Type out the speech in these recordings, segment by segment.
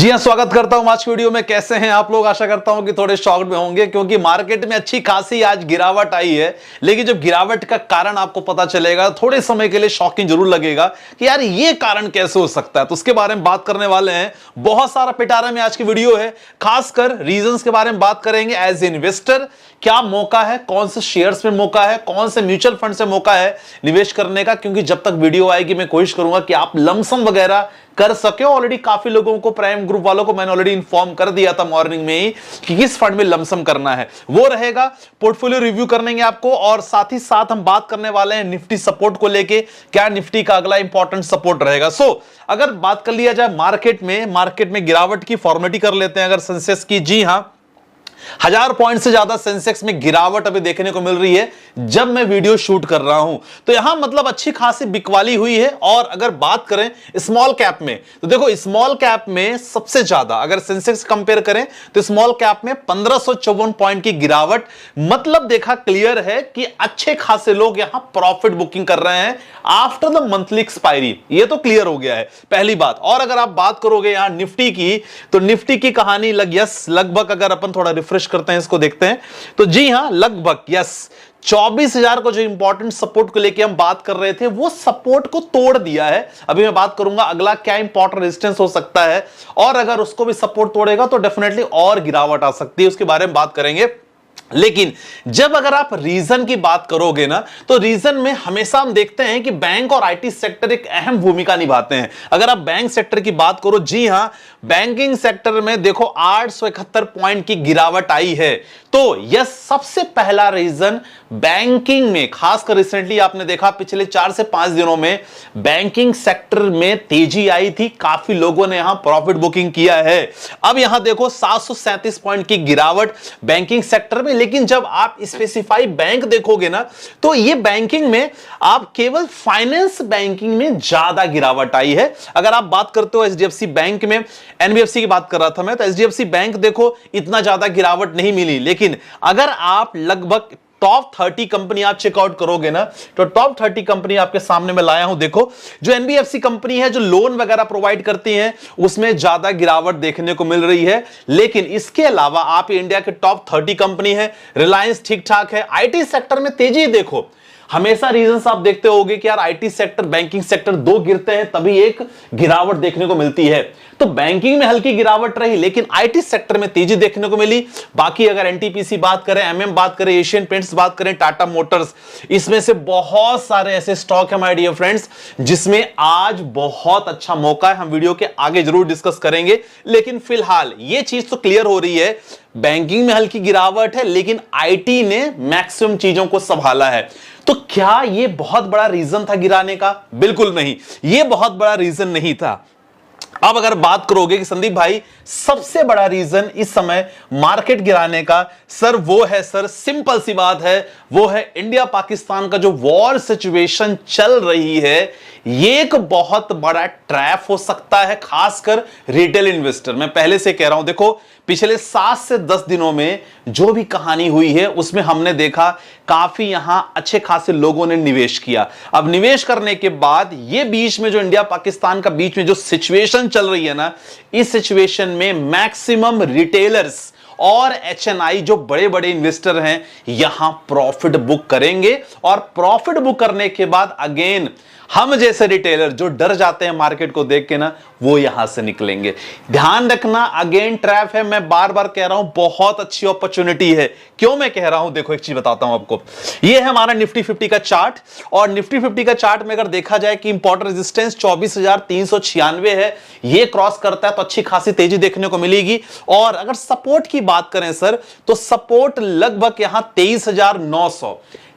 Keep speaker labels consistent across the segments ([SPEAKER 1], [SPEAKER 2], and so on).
[SPEAKER 1] जी हां, स्वागत करता हूं आज की वीडियो में। कैसे हैं आप लोग? आशा करता हूं कि थोड़े शॉक्ड में होंगे क्योंकि मार्केट में अच्छी खासी आज गिरावट आई है। लेकिन जब गिरावट का कारण आपको पता चलेगा, थोड़े समय के लिए शॉकिंग जरूर लगेगा कि यार ये कारण कैसे हो सकता है। तो उसके बारे में बात करने वाले हैं। बहुत सारा पिटारा में आज की वीडियो है। खासकर रीजंस के बारे में बात करेंगे। एज इन्वेस्टर क्या मौका है, कौन से शेयर्स में मौका है, कौन से म्यूचुअल फंड से मौका है निवेश करने का। क्योंकि जब तक वीडियो आएगी मैं कोशिश करूंगा कि आप लमसम वगैरह कर सके। ऑलरेडी काफी लोगों को, प्राइम ग्रुप वालों को मैंने ऑलरेडी इन्फॉर्म कर दिया था मॉर्निंग में ही कि किस फंड में लमसम करना है। वो रहेगा, पोर्टफोलियो रिव्यू करनेंगे आपको। और साथ ही साथ हम बात करने वाले हैं निफ्टी सपोर्ट को लेके, क्या निफ्टी का अगला इंपॉर्टेंट सपोर्ट रहेगा। अगर बात कर लिया जाए मार्केट में गिरावट की फॉर्मेलिटी कर लेते हैं। अगर सेंसेक्स की, जी हां, 1000 पॉइंट से ज्यादा सेंसेक्स में गिरावट अभी देखने को मिल रही है जब मैं वीडियो शूट कर रहा हूं। तो यहां मतलब अच्छी खासी बिकवाली हुई है। और अगर बात करें स्मॉल कैप में, तो देखो स्मॉल कैप में सबसे ज्यादा अगर सेंसेक्स कंपेयर करें तो स्मॉल कैप में 1554 पॉइंट की गिरावट। मतलब देखा क्लियर है कि अच्छे खासे लोग यहां प्रॉफिट बुकिंग कर रहे हैं आफ्टर द मंथली एक्सपायरी। ये तो क्लियर हो गया है, पहली बात। और अगर आप बात करोगे यहां निफ्टी की, तो निफ्टी की कहानी लगभग अगर अपन थोड़ा रिफ्रेश करते हैं, इसको देखते हैं, तो जी हां, लगभग 24,000 को जो इंपॉर्टेंट सपोर्ट को लेके हम बात कर रहे थे, वो सपोर्ट को तोड़ दिया है। अभी मैं बात करूंगा अगला क्या इंपॉर्टेंट रेजिस्टेंस हो सकता है, और अगर उसको भी सपोर्ट तोड़ेगा तो डेफिनेटली और गिरावट आ सकती है, उसके बारे में बात करेंगे। लेकिन जब अगर आप रीजन की बात करोगे ना, तो रीजन में हमेशा हम देखते हैं कि बैंक और आईटी सेक्टर एक अहम भूमिका निभाते हैं। अगर आप बैंक सेक्टर की बात करो, जी हां, बैंकिंग सेक्टर में देखो 871 पॉइंट की गिरावट आई है। तो यह सबसे पहला रीजन बैंकिंग में, खासकर रिसेंटली आपने देखा पिछले 4 से 5 दिनों में बैंकिंग सेक्टर में तेजी आई थी। काफी लोगों ने यहां प्रॉफिट बुकिंग किया है। अब यहां देखो 737 पॉइंट की गिरावट बैंकिंग सेक्टर में। लेकिन जब आप स्पेसिफाई बैंक देखोगे ना, तो ये बैंकिंग में आप केवल फाइनेंस बैंकिंग में ज्यादा गिरावट आई है। अगर आप बात करते हो एचडीएफसी बैंक में, एनबीएफसी की बात कर रहा था मैं, तो एचडीएफसी बैंक देखो इतना ज्यादा गिरावट नहीं मिली। लेकिन अगर आप लगभग टॉप 30 कंपनी आप चेकआउट करोगे ना, तो टॉप 30 कंपनी आपके सामने मैं लाया हूं। देखो, जो एनबीएफसी कंपनी है, जो लोन वगैरह प्रोवाइड करती हैं, उसमें ज्यादा गिरावट देखने को मिल रही है। लेकिन इसके अलावा आप इंडिया के टॉप 30 कंपनी है, रिलायंस ठीक ठाक है। आईटी सेक्टर में तेजी देखो, हमेशा रीजंस आप देखते होगे कि यार आईटी सेक्टर, बैंकिंग सेक्टर दो गिरते हैं तभी एक गिरावट देखने को मिलती है। तो बैंकिंग में हल्की गिरावट रही, लेकिन आईटी सेक्टर में तेजी देखने को मिली। बाकी अगर एनटीपीसी बात करें, एमएम बात करें, एशियन पेंट्स बात करें, टाटा मोटर्स, इसमें से बहुत सारे ऐसे स्टॉक है माय डियर फ्रेंड्स जिसमें आज बहुत अच्छा मौका है। हम वीडियो के आगे जरूर डिस्कस करेंगे। लेकिन फिलहाल ये चीज तो क्लियर हो रही है, बैंकिंग में हल्की गिरावट है, लेकिन आईटी ने मैक्सिमम चीजों को संभाला है। तो क्या यह बहुत बड़ा रीजन था गिराने का? बिल्कुल नहीं, यह बहुत बड़ा रीजन नहीं था। अब अगर बात करोगे कि संदीप भाई सबसे बड़ा रीजन इस समय मार्केट गिराने का, सर वो है, सर सिंपल सी बात है, वो है इंडिया पाकिस्तान का जो वॉर सिचुएशन चल रही है। ये एक बहुत बड़ा ट्रैप हो सकता है, खासकर रिटेल इन्वेस्टर। मैं पहले से कह रहा हूं, देखो पिछले 7 से 10 दिनों में जो भी कहानी हुई है, उसमें हमने देखा काफी यहां अच्छे खासे लोगों ने निवेश किया। अब निवेश करने के बाद ये बीच में जो इंडिया पाकिस्तान का बीच में जो सिचुएशन चल रही है ना, इस सिचुएशन में मैक्सिमम रिटेलर्स और एचएनआई जो बड़े बड़े इन्वेस्टर हैं, यहां प्रॉफिट बुक करेंगे। और प्रॉफिट बुक करने के बाद अगेन हम जैसे रिटेलर जो डर जाते हैं मार्केट को देख के ना, वो यहां से निकलेंगे। ध्यान रखना, अगेन ट्रैप है। मैं बार बार कह रहा हूं, बहुत अच्छी अपॉर्चुनिटी है। क्यों मैं कह रहा हूं? देखो एक चीज बताता हूं आपको। ये है हमारा निफ्टी 50 का चार्ट, और निफ्टी 50 का चार्ट में अगर देखा जाए कि इंपॉर्टेंट रेजिस्टेंस 24,396 है, ये क्रॉस करता है तो अच्छी खासी तेजी देखने को मिलेगी। और अगर सपोर्ट की बात करें सर, तो सपोर्ट लगभग यहां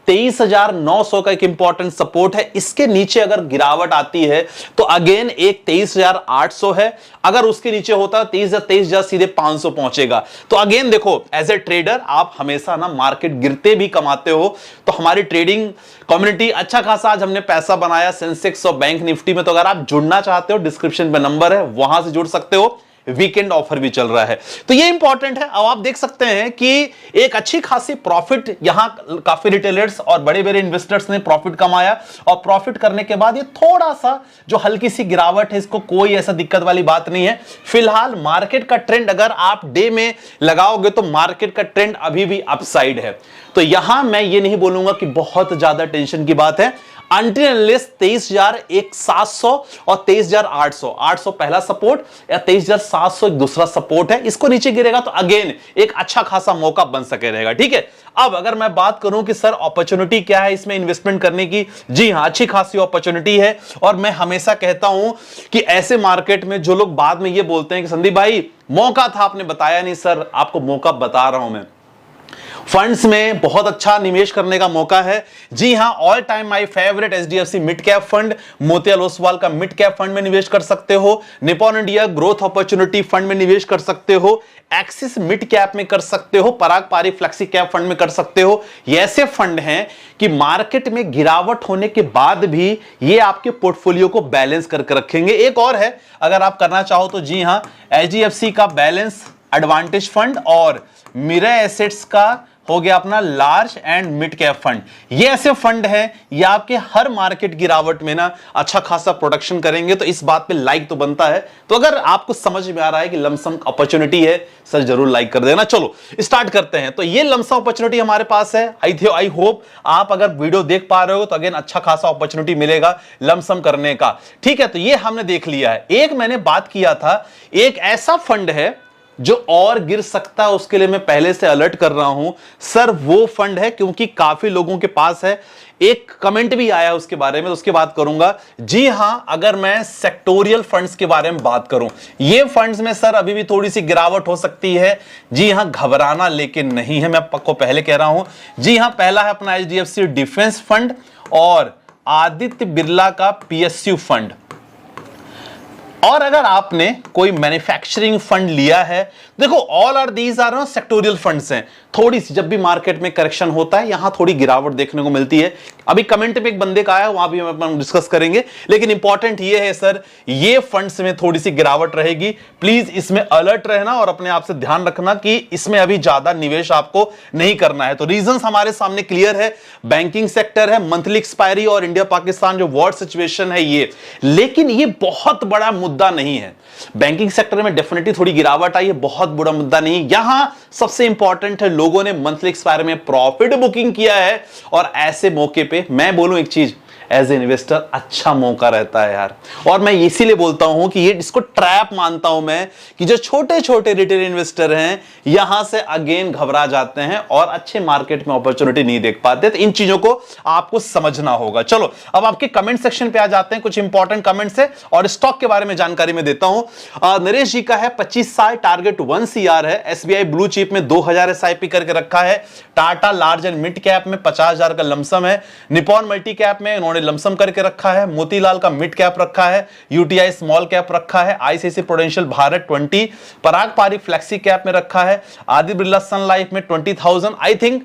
[SPEAKER 1] 23,900 का एक इंपॉर्टेंट सपोर्ट है। इसके नीचे अगर गिरावट आती है तो अगेन एक 23,800 है। अगर उसके नीचे होता है 23,000 सीधे 500 पहुंचेगा। तो अगेन देखो, एज ए ट्रेडर आप हमेशा ना मार्केट गिरते भी कमाते हो। तो हमारी ट्रेडिंग कम्युनिटी अच्छा खासा आज हमने पैसा बनाया सेंसेक्स और बैंक निफ्टी में। तो अगर आप जुड़ना चाहते हो, डिस्क्रिप्शन में नंबर है, वहां से जुड़ सकते हो। वीकेंड ऑफर भी चल रहा है। तो ये इंपॉर्टेंट है। अब आप देख सकते हैं कि एक अच्छी खासी प्रॉफिट यहां काफी रिटेलर्स और बड़े बड़े इन्वेस्टर्स ने प्रॉफिट कमाया, और प्रॉफिट करने के बाद ये थोड़ा सा जो हल्की सी गिरावट है, इसको कोई ऐसा दिक्कत वाली बात नहीं है। फिलहाल मार्केट का ट्रेंड अगर आप डे में लगाओगे तो मार्केट का ट्रेंड अभी भी अपसाइड है। तो यहां मैं ये नहीं बोलूंगा कि बहुत ज्यादा टेंशन की बात है, अनटिल अनलेस 23,700 और 23,800, 800 पहला सपोर्ट या 23,700 एक दूसरा सपोर्ट है, इसको नीचे गिरेगा तो अगेन एक अच्छा खासा मौका बन सके रहेगा। ठीक है, अब अगर मैं बात करूं कि सर अपॉर्चुनिटी क्या है इसमें इन्वेस्टमेंट करने की, जी हां, अच्छी खासी अपॉर्चुनिटी है। और मैं हमेशा कहता हूं कि ऐसे मार्केट में जो लोग बाद में ये बोलते हैं कि संदीप भाई मौका था आपने बताया नहीं, सर आपको मौका बता रहा हूं मैं। फंड्स में बहुत अच्छा निवेश करने का मौका है। जी हां, all time my favourite HDFC mid cap fund, Motilal Oswal का मिड कैप फंड में निवेश कर सकते हो, Nippon India growth opportunity fund में निवेश कर सकते हो, एक्सिस मिड कैप में कर सकते हो, पराग पारी फ्लेक्सी कैप फंड में कर सकते हो। ये ऐसे फंड हैं कि मार्केट में गिरावट होने के बाद भी ये आपके पोर्टफोलियो को बैलेंस करके रखेंगे। एक और है, अगर आप करना चाहो तो जी हां, एचडीएफसी का बैलेंस एडवांटेज फंड और मिरर एसेट्स का हो गया अपना large and mid cap fund. ये ऐसे फंड है, ये आपके हर मार्केट गिरावट में ना अच्छा खासा प्रोडक्शन करेंगे। तो इस बात पे लाइक तो बनता है। तो अगर आपको समझ में आ रहा है कि लमसम अपॉर्चुनिटी है, सर जरूर लाइक कर देना। चलो स्टार्ट करते हैं। तो ये लमसम अपॉर्चुनिटी हमारे पास है। आई होप आप अगर वीडियो देख पा रहे हो तो अगेन अच्छा खासा अपॉर्चुनिटी मिलेगा लमसम करने का। ठीक है, तो ये हमने देख लिया है। एक मैंने बात किया था, एक ऐसा फंड है जो और गिर सकता है, उसके लिए मैं पहले से अलर्ट कर रहा हूं सर। वो फंड है, क्योंकि काफी लोगों के पास है, एक कमेंट भी आया उसके बारे में, उसके बात करूंगा। जी हां, अगर मैं सेक्टोरियल फंड्स के बारे में बात करूं, ये फंड्स में सर अभी भी थोड़ी सी गिरावट हो सकती है। जी हां, घबराना लेकिन नहीं है, मैं आपको पहले कह रहा हूं। जी हां, पहला है अपना एचडीएफसी डिफेंस फंड और आदित्य बिरला का पीएसयू फंड। और अगर आपने कोई मैन्युफैक्चरिंग फंड लिया है, देखो all are these are sectorial funds हैं। थोड़ी सी जब भी मार्केट में करेक्शन होता है, यहां थोड़ी गिरावट देखने को मिलती है। अभी कमेंट पे एक बंदे का आया, वहां भी हम डिस्कस करेंगे। लेकिन इंपॉर्टेंट ये है सर, ये फंड्स में थोड़ी सी गिरावट रहेगी। प्लीज इसमें अलर्ट रहना और अपने आप से ध्यान रखना कि इसमें अभी ज्यादा निवेश आपको नहीं करना है। तो रीजंस हमारे सामने क्लियर है, बैंकिंग सेक्टर है, मंथली एक्सपायरी और इंडिया पाकिस्तान जो वॉर सिचुएशन है ये। लेकिन ये बहुत बड़ा मुद्दा नहीं है। बैंकिंग सेक्टर में डेफिनेटली थोड़ी गिरावट आई है, बहुत बड़ा मुद्दा नहीं। यहां सबसे इंपॉर्टेंट है, लोगों ने मंथली एक्सपायरी में प्रॉफिट बुकिंग किया है। और ऐसे मौके पे मैं बोलूं एक चीज, एज ए इन्वेस्टर अच्छा मौका रहता है यार। और मैं इसीलिए बोलता हूं कि ये इसको ट्रैप मानता हूं मैं, कि जो छोटे छोटे रिटेल इन्वेस्टर हैं यहां से अगेन घबरा जाते हैं और अच्छे मार्केट में अपॉर्चुनिटी नहीं देख पाते। तो इन चीजों को आपको समझना होगा। चलो अब आपके कमेंट सेक्शन पे आ जाते हैं, कुछ इंपॉर्टेंट कमेंट्स है और स्टॉक के बारे में जानकारी में देता हूं। नरेश जी का है 25 साल टारगेट 1 CR है। एसबीआई ब्लू चिप में 2000 एसआईपी करके रखा है। Tata large and mid cap में 50,000 का लमसम है। निपॉन मल्टी कैप में उन्होंने लमसम करके रखा है। मोतीलाल का मिड कैप रखा है। यूटीआई स्मॉल कैप रखा है। आईसीआईसीआई प्रूडेंशियल भारत 20, पराग पारी फ्लेक्सी कैप में रखा है। आदित्य बिरला सन लाइफ में 20,000, आई थिंक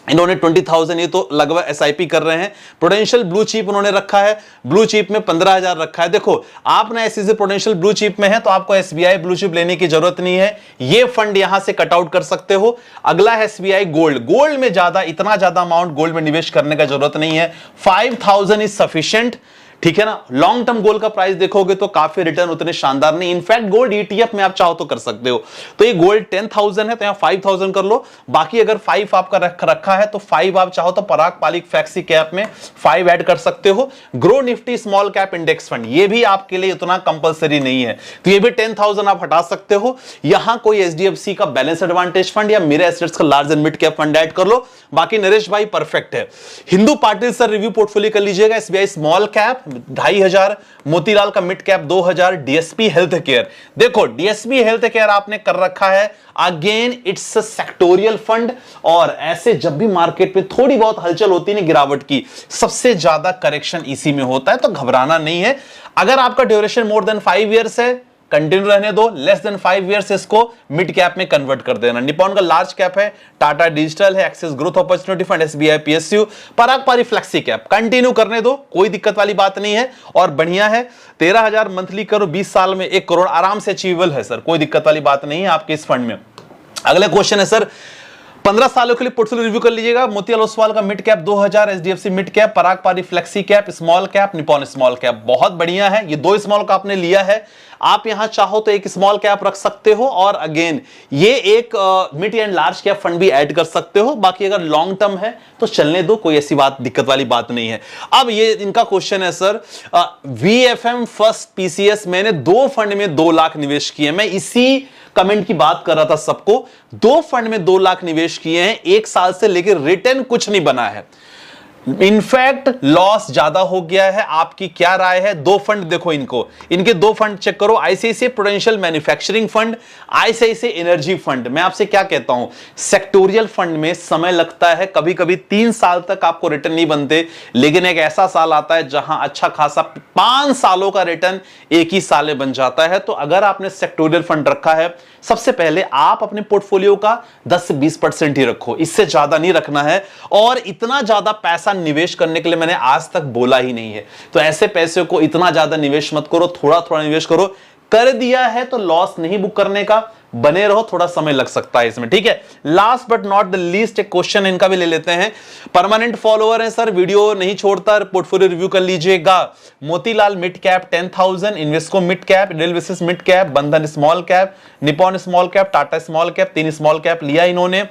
[SPEAKER 1] इन्होंने 20,000, ये तो लगभग एसआईपी कर रहे हैं। प्रूडेंशियल ब्लू चिप उन्होंने रखा है, ब्लू चिप में 15,000 रखा है। देखो आपने ऐसे प्रूडेंशियल ब्लू चिप में है तो आपको एसबीआई ब्लू चिप लेने की जरूरत नहीं है, ये फंड यहां से कट आउट कर सकते हो। अगला है एसबीआई गोल्ड। गोल्ड में इतना ज्यादा अमाउंट गोल्ड में निवेश करने का जरूरत नहीं है, 5,000 इज सफिशिएंट। ठीक है ना, लॉन्ग टर्म गोल्ड का प्राइस देखोगे तो काफी रिटर्न उतने शानदार नहीं। इनफैक्ट गोल्ड ईटीएफ में आप चाहो तो कर सकते हो। तो ये गोल्ड 10,000 है तो यहां 5,000 कर लो। बाकी अगर 5 आपका रखा है तो 5 आप चाहो तो पराग पाली फ्लेक्सी कैप में 5 ऐड कर सकते हो। Grow Nifty small cap index fund, ये भी आपके लिए उतना कंपलसरी नहीं है, तो ये भी 10,000 आप हटा सकते हो। यहां कोई एचडीएफसी का बैलेंस एडवांटेज फंड या मिरर एसेट्स का large and mid cap fund add कर लो। बाकी नरेश भाई परफेक्ट है। Hindu Patil sir review portfolio कर लीजिएगा। एसबीआई स्मॉल कैप 2,500, मोतीलाल का mid cap 2,000, DSP health care. देखो डीएसपी हेल्थ केयर आपने कर रखा है, again it's a sectoral fund. और ऐसे जब भी मार्केट में थोड़ी बहुत हलचल होती है गिरावट की, सबसे ज्यादा करेक्शन इसी में होता है, तो घबराना नहीं है। अगर आपका ड्यूरेशन मोर देन 5 इयर्स है कंटिन्यू रहने दो, लेस देन 5 ईयर्स इसको मिड कैप में कन्वर्ट कर देना। निप्पॉन का लार्ज कैप है, टाटा डिजिटल है, Axis growth opportunity fund, SBI PSU, Parag Parikh flexi cap, continue करने दो, कोई दिक्कत वाली बात नहीं है और बढ़िया है। 13,000 मंथली करो, 20 साल में 1 करोड़ आराम से अचीवेबल है सर, कोई दिक्कत वाली बात नहीं है आपके इस फंड में। अगला क्वेश्चन है सर, 15 सालों के लिए पोर्टफोलियो रिव्यू कर लीजिएगा। मोतीलाल ओसवाल का mid cap 2000, HDFC mid cap, Parag Parikh flexi cap, small cap, Nippon small cap, बहुत बढ़िया है। ये 2 स्मॉल का आपने लिया है, आप यहां चाहो तो एक स्मॉल कैप रख सकते हो और अगेन ये एक mid and large cap fund भी ऐड कर सकते हो। बाकी अगर लॉन्ग टर्म है तो चलने दो, कोई ऐसी बात दिक्कत वाली बात नहीं है। अब ये इनका क्वेश्चन है सर, वीएफएम फर्स्ट पीसीएस, मैंने 2 फंड में 2 लाख निवेश किए। मैं इसी कमेंट की बात कर रहा था सबको, 2 फंड में 2 लाख निवेश किए हैं, 1 साल से लेकर रिटर्न कुछ नहीं बना है, इनफैक्ट लॉस ज्यादा हो गया है। आपकी क्या राय है? 2 फंड देखो, इनके 2 फंड चेक करो, ICICI prudential manufacturing fund, ICICI energy fund. मैं आपसे क्या कहता हूं, सेक्टोरियल फंड में समय लगता है, कभी कभी 3 साल तक आपको रिटर्न नहीं बनते, लेकिन एक ऐसा साल आता है जहां अच्छा खासा 5 सालों का रिटर्न एक ही साल में बन जाता है। तो अगर आपने सेक्टोरियल फंड रखा है, सबसे पहले आप अपने पोर्टफोलियो का 10 से 20% ही रखो, इससे ज्यादा नहीं रखना है। और इतना ज्यादा पैसा निवेश करने के लिए मैंने आज तक बोला ही नहीं है, तो ऐसे पैसे को इतना ज्यादा निवेश मत करो, थोड़ा थोड़ा निवेश करो। कर दिया है तो लॉस नहीं बुक करने का, बने रहो, थोड़ा समय लग सकता है इसमें, ठीक है। Last but not the least एक क्वेश्चन इनका भी ले लेते हैं। परमानेंट फॉलोअर है सर, वीडियो नहीं छोड़ता, पोर्टफोलियो रिव्यू कर लीजिएगा। Motilal mid cap 10,000, Invesco mid cap, Edelweiss mid cap, Bandhan small cap, Nippon small cap, Tata small cap, 3 small cap लिया इन्होंने,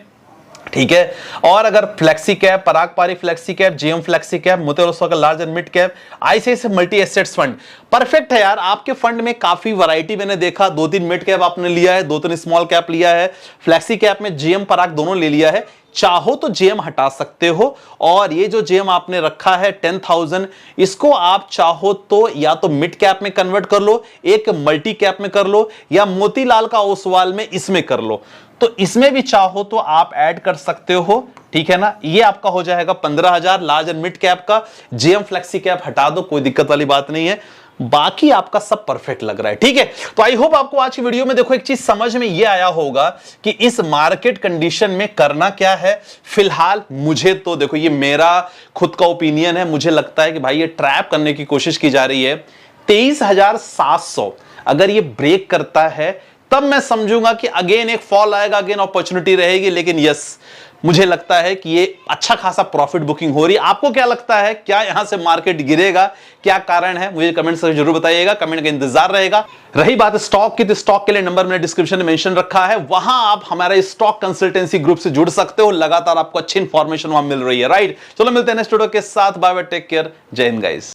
[SPEAKER 1] ठीक है। और अगर flexi cap, Parag Parikh flexi cap, JM flexi cap, Motilal Oswal का large and mid cap, ICICI multi assets fund, perfect है यार। आपके फंड में काफी वैरायटी मैंने देखा, 2-3 मिड कैप आपने लिया है, 2-3 स्मॉल कैप लिया है, फ्लेक्सी कैप में जीएम पराग दोनों ले लिया है। चाहो तो जेम हटा सकते हो, और ये जो जेम आपने रखा है 10,000, इसको आप चाहो तो या तो मिड कैप में कन्वर्ट कर लो, एक मल्टी कैप में कर लो, या मोतीलाल का ओसवाल में इसमें कर लो। तो इसमें भी चाहो तो आप ऐड कर सकते हो, ठीक है ना। ये आपका हो जाएगा 15,000 लार्ज एंड मिड कैप का। जेएम फ्लेक्सी कैप हटा दो, कोई दिक्कत वाली बात नहीं है, बाकी आपका सब परफेक्ट लग रहा है, ठीक है। तो आई होप आपको आज की वीडियो में देखो एक चीज समझ में ये आया होगा कि इस मार्केट कंडीशन में करना क्या है। फिलहाल मुझे तो देखो, ये मेरा खुद का ओपिनियन है, मुझे लगता है कि भाई ये ट्रैप करने की कोशिश की जा रही है। 23,700 अगर ये ब्रेक करता है तब मैं समझूंगा कि अगेन एक फॉल आएगा, अगेन अपॉर्चुनिटी रहेगी, लेकिन यस मुझे लगता है कि ये अच्छा खासा प्रॉफिट बुकिंग हो रही है। आपको क्या लगता है, क्या यहां से मार्केट गिरेगा, क्या कारण है, मुझे कमेंट से जरूर बताइएगा, कमेंट का इंतजार रहेगा। रही बात स्टॉक की, तो स्टॉक के लिए नंबर मैंने डिस्क्रिप्शन में मेंशन रखा है, वहां आप हमारे स्टॉक कंसल्टेंसी ग्रुप से जुड़ सकते हो, लगातार आपको अच्छी इंफॉर्मेशन वहां मिल रही है, राइट। चलो मिलते हैं नेक्स्ट वीडियो के साथ, बाय बाय, टेक केयर, जय हिंद गाइस।